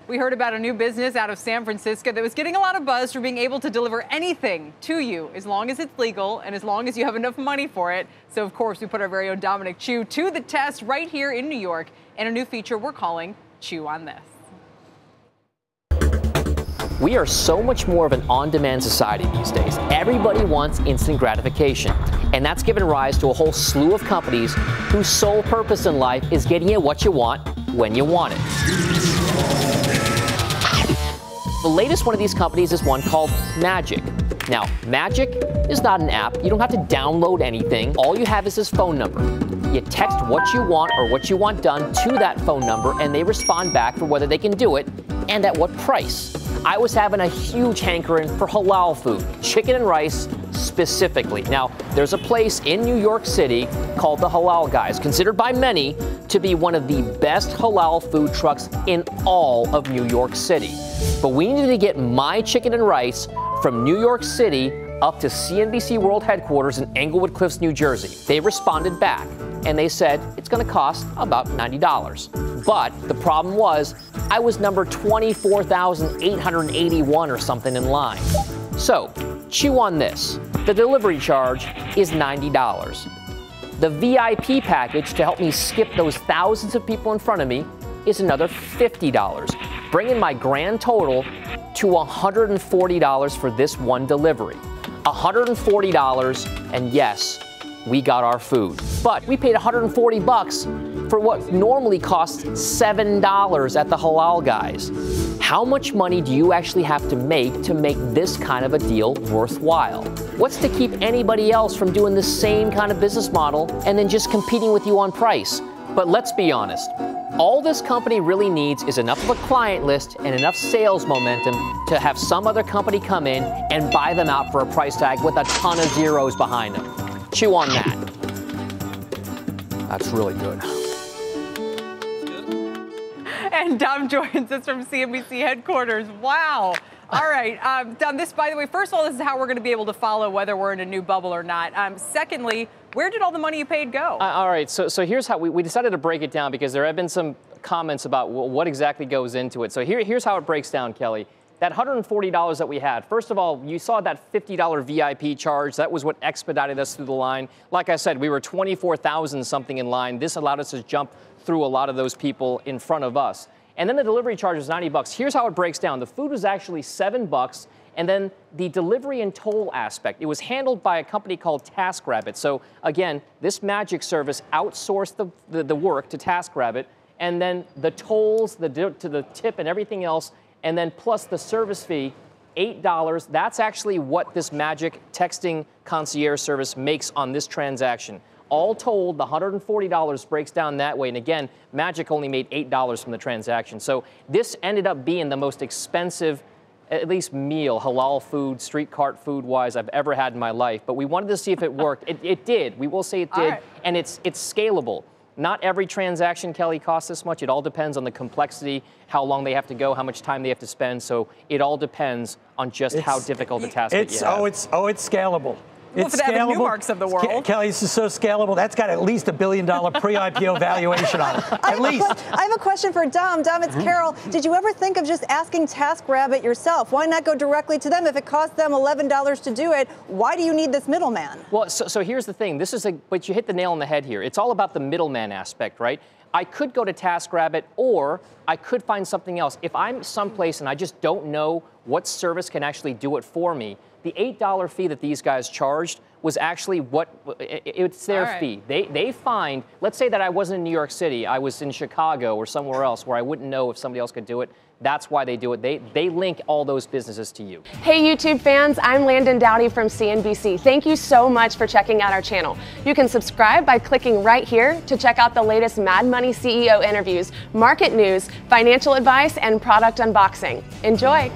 We heard about a new business out of San Francisco that was getting a lot of buzz for being able to deliver anything to you as long as it's legal and as long as you have enough money for it. So, of course, we put our very own Dominic Chew to the test right here in New York in a new feature we're calling Chew on This. We are so much more of an on-demand society these days. Everybody wants instant gratification. And that's given rise to a whole slew of companies whose sole purpose in life is getting you what you want when you want it. The latest one of these companies is one called Magic. Now, Magic is not an app. You don't have to download anything. All you have is this phone number. You text what you want or what you want done to that phone number, and they respond back for whether they can do it and at what price. I was having a huge hankering for halal food, chicken and rice specifically. Now, there's a place in New York City called the Halal Guys, considered by many to be one of the best halal food trucks in all of New York City. But we needed to get my chicken and rice from New York City up to CNBC World Headquarters in Englewood Cliffs, New Jersey. They responded back, and they said it's going to cost about $90. But the problem was, I was number 24,881 or something in line. So, chew on this. The delivery charge is $90. The VIP package to help me skip those thousands of people in front of me is another $50, bringing my grand total to $140 for this one delivery. $140, and yes, we got our food. But we paid $140 for what normally costs $7 at the Halal Guys. How much money do you actually have to make this kind of a deal worthwhile? What's to keep anybody else from doing the same kind of business model and then just competing with you on price? But let's be honest. All this company really needs is enough of a client list and enough sales momentum to have some other company come in and buy them out for a price tag with a ton of zeros behind them. Chew on that. That's really good. And Dom joins us from CNBC headquarters. Wow. All right. Dom, this, by the way, first of all, this is how we're going to be able to follow whether we're in a new bubble or not. Secondly, where did all the money you paid go? All right. So here's how we decided to break it down because there have been some comments about what exactly goes into it. So here's how it breaks down, Kelly. That $140 that we had, first of all, you saw that $50 VIP charge. That was what expedited us through the line. Like I said, we were 24,000 something in line. This allowed us to jump through a lot of those people in front of us. And then the delivery charge was $90. Here's how it breaks down. The food was actually $7. And then the delivery and toll aspect, it was handled by a company called TaskRabbit. So again, this Magic service outsourced the work to TaskRabbit. And then the tolls, to the tip and everything else, and then plus the service fee, $8. That's actually what this Magic texting concierge service makes on this transaction. All told, the $140 breaks down that way. And again, Magic only made $8 from the transaction. So this ended up being the most expensive, at least meal, halal food, street cart food wise, I've ever had in my life. But we wanted to see if it worked. It did. We will say it did. Right. And it's scalable. Not every transaction, Kelly, costs this much. It all depends on the complexity, how long they have to go, how much time they have to spend. So it all depends on just how difficult the task is. It's scalable. Well, it's for the Newmarks of the world. Kelly, this is so scalable. That's got at least $1 billion pre-IPO valuation on it. At least. I have a question for Dom. Dom, it's Carol. Did you ever think of just asking TaskRabbit yourself? Why not go directly to them? If it costs them $11 to do it, why do you need this middleman? Well, so here's the thing. But you hit the nail on the head here. It's all about the middleman aspect, right? I could go to TaskRabbit, or I could find something else. If I'm someplace and I just don't know what service can actually do it for me, the $8 fee that these guys charged was actually it's their fee. They find, let's say that I wasn't in New York City, I was in Chicago or somewhere else where I wouldn't know if somebody else could do it. That's why they do it. They link all those businesses to you. Hey YouTube fans, I'm Landon Dowdy from CNBC. Thank you so much for checking out our channel. You can subscribe by clicking right here to check out the latest Mad Money CEO interviews, market news, financial advice, and product unboxing. Enjoy.